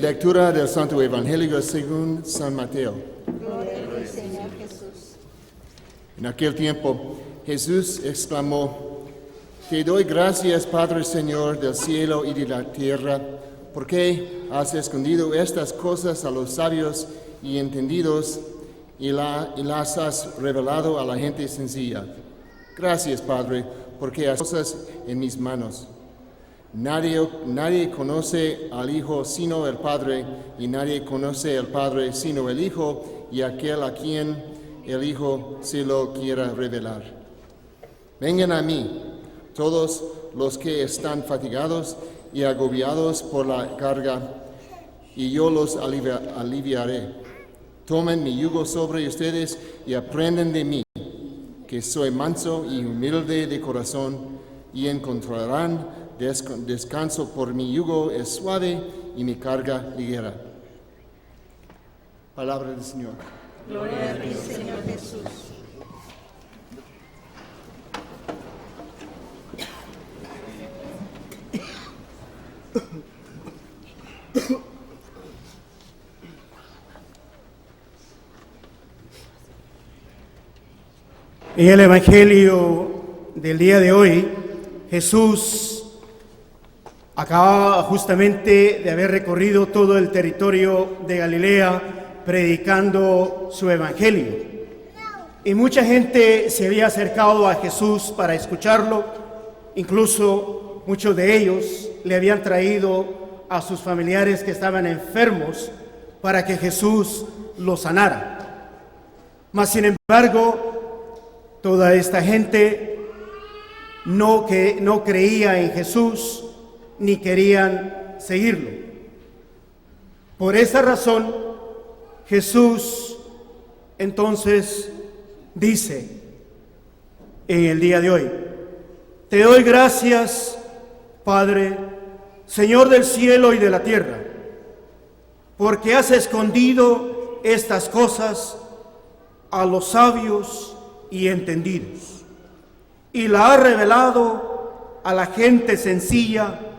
Lectura del Santo Evangelio según San Mateo. Gloria a ti, Señor Jesús. En aquel tiempo Jesús exclamó: Te doy gracias, Padre Señor del cielo y de la tierra, porque has escondido estas cosas a los sabios y entendidos y las has revelado a la gente sencilla. Gracias, Padre, porque has cosas en mis manos. Nadie conoce al Hijo sino el Padre, y nadie conoce al Padre sino el Hijo y aquel a quien el Hijo se lo quiera revelar. Vengan a mí, todos los que están fatigados y agobiados por la carga, y yo los aliviaré. Tomen mi yugo sobre ustedes y aprendan de mí, que soy manso y humilde de corazón, y encontrarán descanso, por mi yugo es suave y mi carga ligera. Palabra del Señor. Gloria a ti, Señor Jesús. En el Evangelio del día de hoy, Jesús acaba justamente de haber recorrido todo el territorio de Galilea predicando su Evangelio. Y mucha gente se había acercado a Jesús para escucharlo, incluso muchos de ellos le habían traído a sus familiares que estaban enfermos para que Jesús los sanara. Mas sin embargo, toda esta gente no creía en Jesús ni querían seguirlo. Por esa razón, Jesús entonces dice en el día de hoy: Te doy gracias, Padre, Señor del cielo y de la tierra, porque has escondido estas cosas a los sabios y entendidos, y la has revelado a la gente sencilla.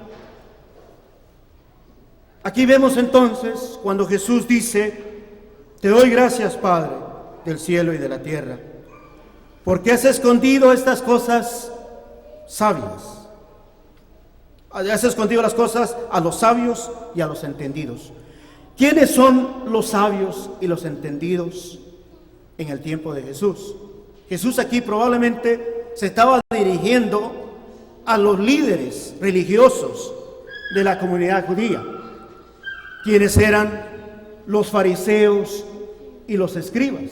Aquí vemos entonces cuando Jesús dice: Te doy gracias, Padre del cielo y de la tierra, porque has escondido estas cosas sabias. Has escondido las cosas a los sabios y a los entendidos. ¿Quiénes son los sabios y los entendidos en el tiempo de Jesús? Jesús aquí probablemente se estaba dirigiendo a los líderes religiosos de la comunidad judía, quienes eran los fariseos y los escribas.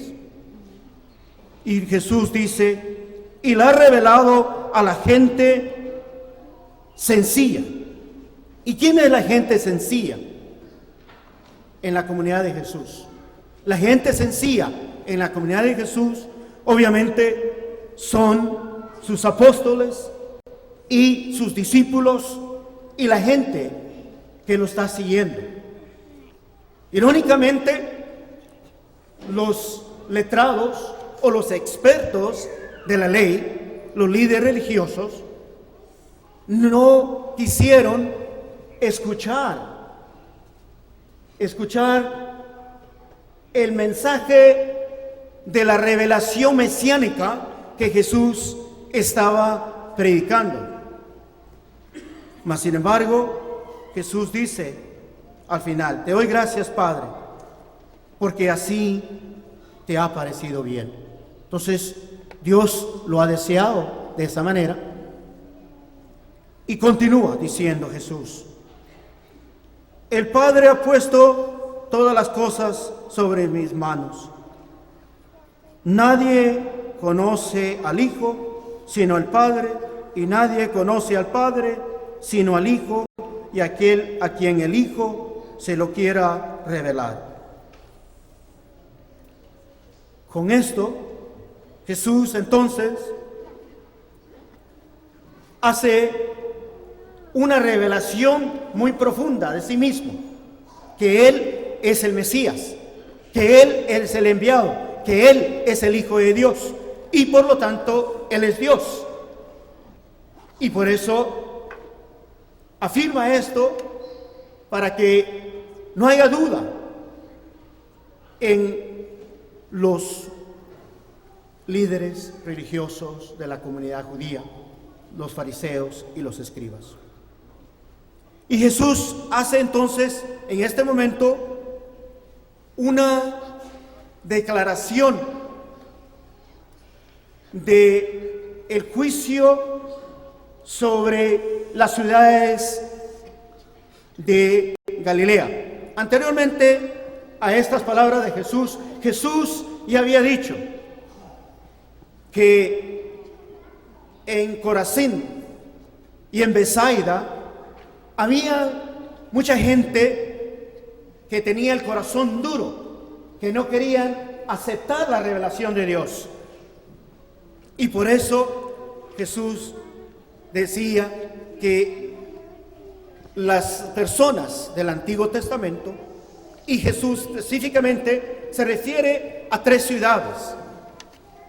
Y Jesús dice: y la ha revelado a la gente sencilla. ¿Y quién es la gente sencilla en la comunidad de Jesús? La gente sencilla en la comunidad de Jesús obviamente son sus apóstoles y sus discípulos y la gente que lo está siguiendo. Irónicamente, los letrados o los expertos de la ley, los líderes religiosos, no quisieron escuchar el mensaje de la revelación mesiánica que Jesús estaba predicando. Mas sin embargo, Jesús dice al final: Te doy gracias, Padre, porque así te ha parecido bien. Entonces, Dios lo ha deseado de esa manera. Y continúa diciendo Jesús: El Padre ha puesto todas las cosas sobre mis manos. Nadie conoce al Hijo sino el Padre, y nadie conoce al Padre sino al Hijo y aquel a quien el Hijo se lo quiera revelar. Con esto, Jesús entonces hace una revelación muy profunda de sí mismo, que Él es el Mesías, que Él es el enviado, que Él es el Hijo de Dios y por lo tanto Él es Dios. Y por eso afirma esto, para que no haya duda en los líderes religiosos de la comunidad judía, los fariseos y los escribas. Y Jesús hace entonces en este momento una declaración de el juicio sobre las ciudades de Galilea. Anteriormente a estas palabras de Jesús, Jesús ya había dicho que en Corazín y en Betsaida había mucha gente que tenía el corazón duro, que no querían aceptar la revelación de Dios. Y por eso Jesús decía que las personas del Antiguo Testamento, y Jesús específicamente se refiere a 3 ciudades,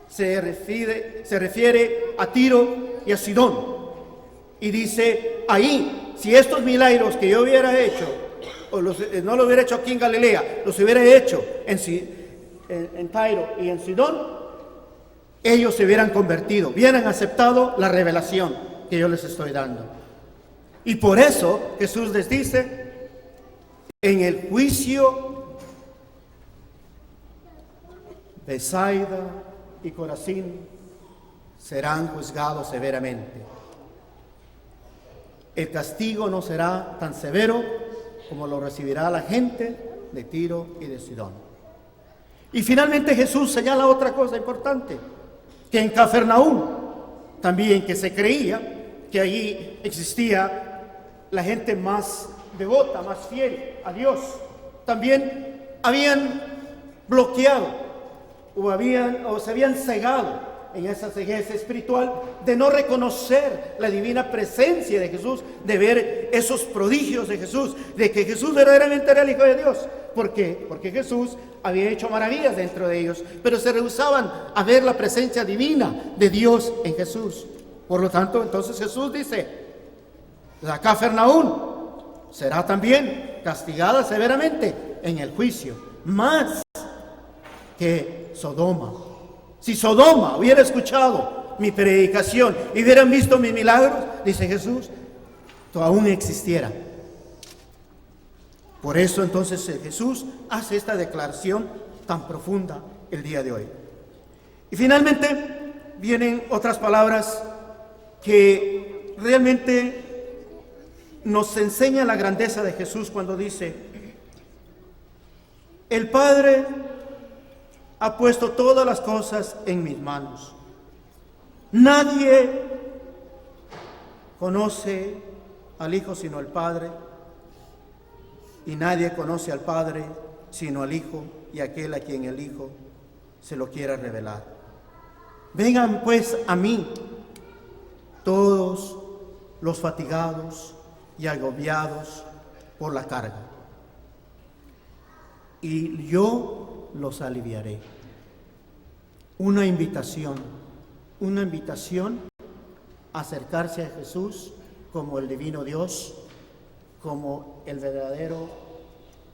se refiere a Tiro y a Sidón, y dice ahí, si estos milagros que yo hubiera hecho, o no lo hubiera hecho aquí en Galilea, los hubiera hecho en Tiro y en Sidón, ellos se hubieran convertido, hubieran aceptado la revelación que yo les estoy dando. Y por eso Jesús les dice, en el juicio, Betsaida y Corazín serán juzgados severamente. El castigo no será tan severo como lo recibirá la gente de Tiro y de Sidón. Y finalmente Jesús señala otra cosa importante, que en Cafarnaúm, también que se creía que allí existía la gente más devota, más fiel a Dios, también habían bloqueado o se habían cegado en esa cegueza espiritual de no reconocer la divina presencia de Jesús, de ver esos prodigios de Jesús, de que Jesús verdaderamente era el Hijo de Dios. ¿Por qué? Porque Jesús había hecho maravillas dentro de ellos, pero se rehusaban a ver la presencia divina de Dios en Jesús. Por lo tanto, entonces Jesús dice, la Cafarnaúm será también castigada severamente en el juicio, más que Sodoma. Si Sodoma hubiera escuchado mi predicación y hubieran visto mis milagros, dice Jesús, aún existiera. Por eso entonces Jesús hace esta declaración tan profunda el día de hoy. Y finalmente vienen otras palabras que realmente nos enseñan la grandeza de Jesús cuando dice, el Padre ha puesto todas las cosas en mis manos. Nadie conoce al Hijo sino el Padre, y nadie conoce al Padre sino al Hijo y aquel a quien el Hijo se lo quiera revelar. Vengan pues a mí todos los fatigados y agobiados por la carga, y yo los aliviaré. Una invitación a acercarse a Jesús como el divino Dios, como el verdadero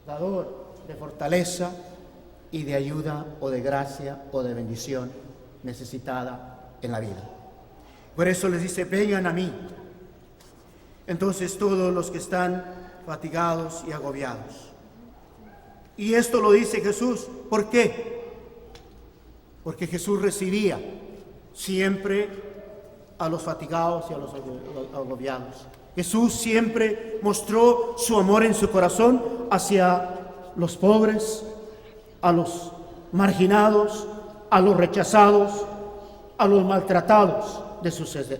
dador de fortaleza y de ayuda o de gracia o de bendición necesitada en la vida. Por eso les dice, vengan a mí. Entonces todos los que están fatigados y agobiados. Y esto lo dice Jesús. ¿Por qué? Porque Jesús recibía siempre a los fatigados y a los agobiados. Jesús siempre mostró su amor en su corazón hacia los pobres, a los marginados, a los rechazados, a los maltratados de su sociedad.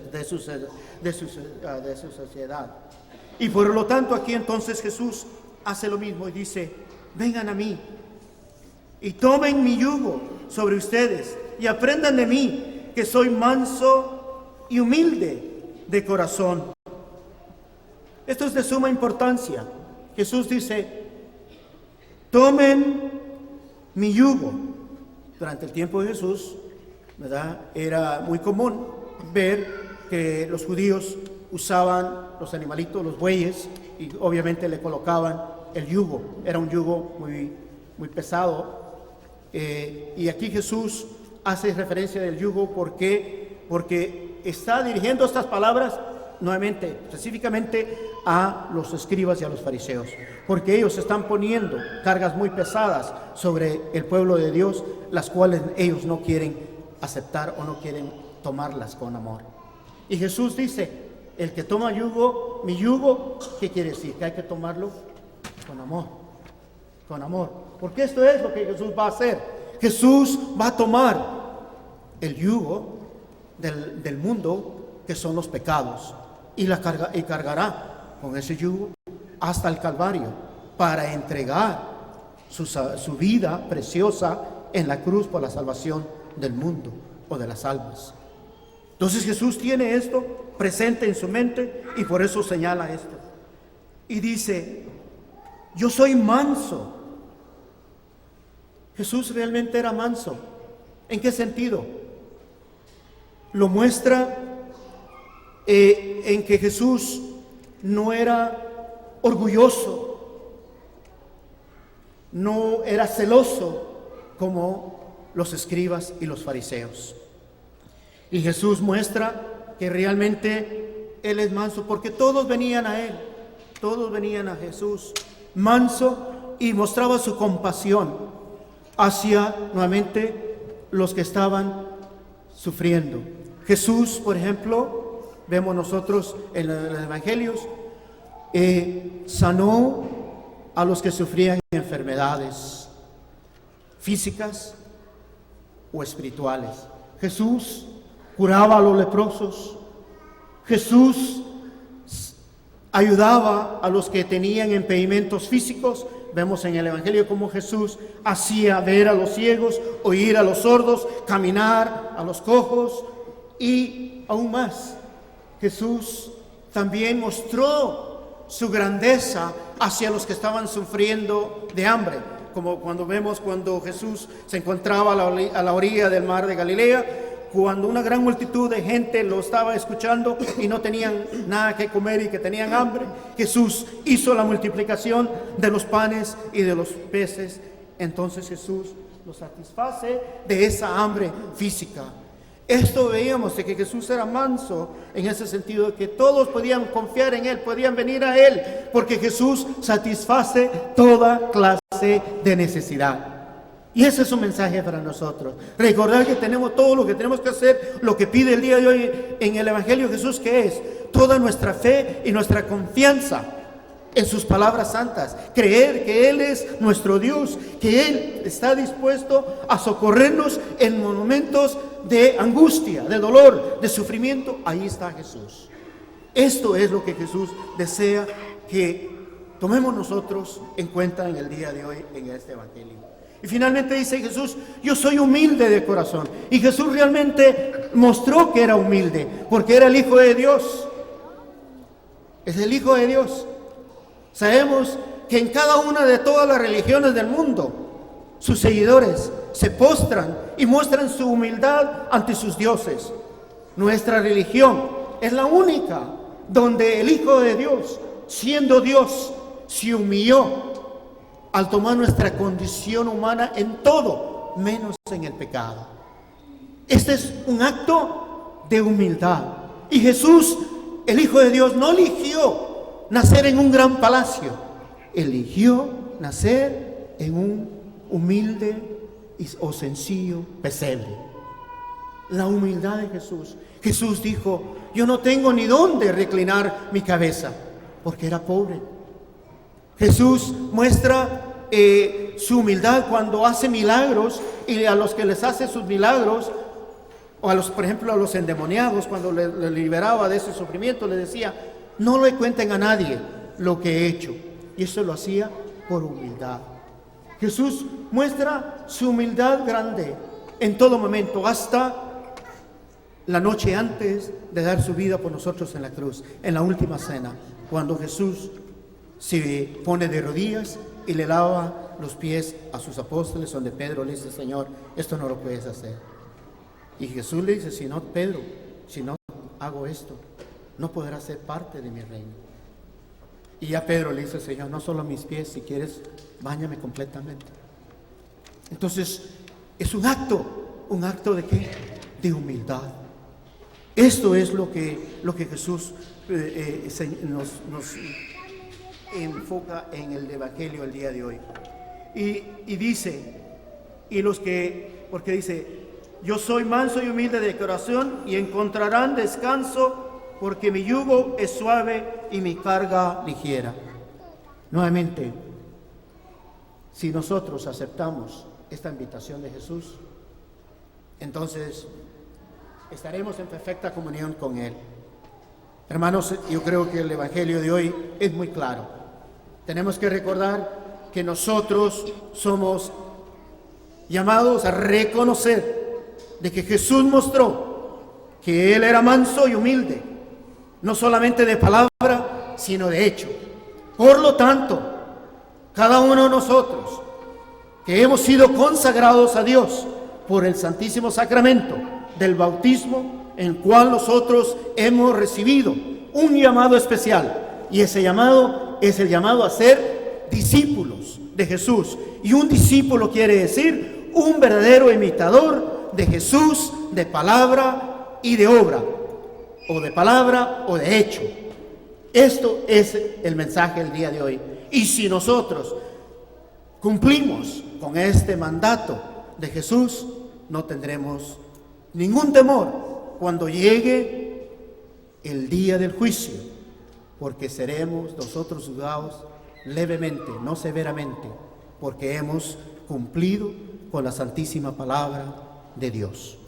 Y por lo tanto aquí entonces Jesús hace lo mismo y dice, vengan a mí y tomen mi yugo sobre ustedes y aprendan de mí, que soy manso y humilde de corazón. Esto es de suma importancia. Jesús dice, tomen mi yugo. Durante el tiempo de Jesús, ¿verdad?, era muy común ver que los judíos usaban los animalitos, los bueyes, y obviamente le colocaban el yugo. Era un yugo muy pesado. Y aquí Jesús hace referencia del yugo porque está dirigiendo estas palabras nuevamente, específicamente a los escribas y a los fariseos, porque ellos están poniendo cargas muy pesadas sobre el pueblo de Dios, las cuales ellos no quieren aceptar o no quieren tomarlas con amor. Y Jesús dice, el que toma yugo, mi yugo, ¿qué quiere decir? Que hay que tomarlo con amor, con amor, porque esto es lo que Jesús va a hacer. Jesús va a tomar el yugo del mundo, que son los pecados, y cargará con ese yugo hasta el Calvario para entregar su vida preciosa en la cruz por la salvación del mundo o de las almas. Entonces Jesús tiene esto presente en su mente y por eso señala esto. Y dice, yo soy manso. Jesús realmente era manso. ¿En qué sentido? Lo muestra en que Jesús no era orgulloso, no era celoso como los escribas y los fariseos. Y Jesús muestra que realmente Él es manso, porque todos venían a Él, todos venían a Jesús manso, y mostraba su compasión hacia nuevamente los que estaban sufriendo. Jesús, por ejemplo, vemos nosotros en los evangelios, sanó a los que sufrían enfermedades físicas o espirituales. Jesús curaba a los leprosos. Jesús ayudaba a los que tenían impedimentos físicos. Vemos en el evangelio cómo Jesús hacía ver a los ciegos, oír a los sordos, caminar a los cojos, y aún más, Jesús también mostró su grandeza hacia los que estaban sufriendo de hambre, como cuando vemos cuando Jesús se encontraba a la orilla del mar de Galilea, cuando una gran multitud de gente lo estaba escuchando y no tenían nada que comer y que tenían hambre. Jesús hizo la multiplicación de los panes y de los peces. Entonces Jesús los satisface de esa hambre física. Esto veíamos de que Jesús era manso en ese sentido, de que todos podían confiar en Él, podían venir a Él, porque Jesús satisface toda clase de necesidad. Y ese es un mensaje para nosotros. Recordar que tenemos todo lo que tenemos que hacer, lo que pide el día de hoy en el Evangelio de Jesús, que es toda nuestra fe y nuestra confianza en sus palabras santas. Creer que Él es nuestro Dios, que Él está dispuesto a socorrernos en momentos de angustia, de dolor, de sufrimiento. Ahí está Jesús. Esto es lo que Jesús desea que tomemos nosotros en cuenta en el día de hoy en este Evangelio. Y finalmente dice Jesús, yo soy humilde de corazón. Y Jesús realmente mostró que era humilde, porque era el Hijo de Dios. Es el Hijo de Dios. Sabemos que en cada una de todas las religiones del mundo, sus seguidores se postran y muestran su humildad ante sus dioses. Nuestra religión es la única donde el Hijo de Dios, siendo Dios, se humilló al tomar nuestra condición humana en todo, menos en el pecado. Este es un acto de humildad. Y Jesús, el Hijo de Dios, no eligió nacer en un gran palacio, eligió nacer en un humilde o sencillo pesebre. La humildad de Jesús. Jesús dijo, yo no tengo ni dónde reclinar mi cabeza, porque era pobre. Jesús muestra su humildad cuando hace milagros, y a los que les hace sus milagros, o a los, por ejemplo, a los endemoniados, cuando le liberaba de ese sufrimiento, le decía, no le cuenten a nadie lo que he hecho. Y eso lo hacía por humildad. Jesús muestra su humildad grande en todo momento, hasta la noche antes de dar su vida por nosotros en la cruz, en la última cena, cuando Jesús se pone de rodillas y le lava los pies a sus apóstoles, donde Pedro le dice, Señor, esto no lo puedes hacer. Y Jesús le dice, si no, Pedro, si no hago esto, no podrás ser parte de mi reino. Y ya Pedro le dice: Señor, no solo mis pies, si quieres, báñame completamente. Entonces, es un acto de ¿qué? De humildad. Esto es lo que Jesús nos enfoca en el Evangelio el día de hoy. Y dice, porque dice: yo soy manso y humilde de corazón, y encontrarán descanso, porque mi yugo es suave y mi carga ligera. Nuevamente, si nosotros aceptamos esta invitación de Jesús, entonces estaremos en perfecta comunión con Él. Hermanos, yo creo que el Evangelio de hoy es muy claro. Tenemos que recordar que nosotros somos llamados a reconocer de que Jesús mostró que Él era manso y humilde, no solamente de palabra, sino de hecho. Por lo tanto, cada uno de nosotros que hemos sido consagrados a Dios por el Santísimo Sacramento del bautismo, en el cual nosotros hemos recibido un llamado especial, y ese llamado es el llamado a ser discípulos de Jesús. Y un discípulo quiere decir un verdadero imitador de Jesús, de palabra y de obra, o de palabra o de hecho. Esto es el mensaje del día de hoy. Y si nosotros cumplimos con este mandato de Jesús, no tendremos ningún temor cuando llegue el día del juicio, porque seremos nosotros juzgados levemente, no severamente, porque hemos cumplido con la santísima palabra de Dios.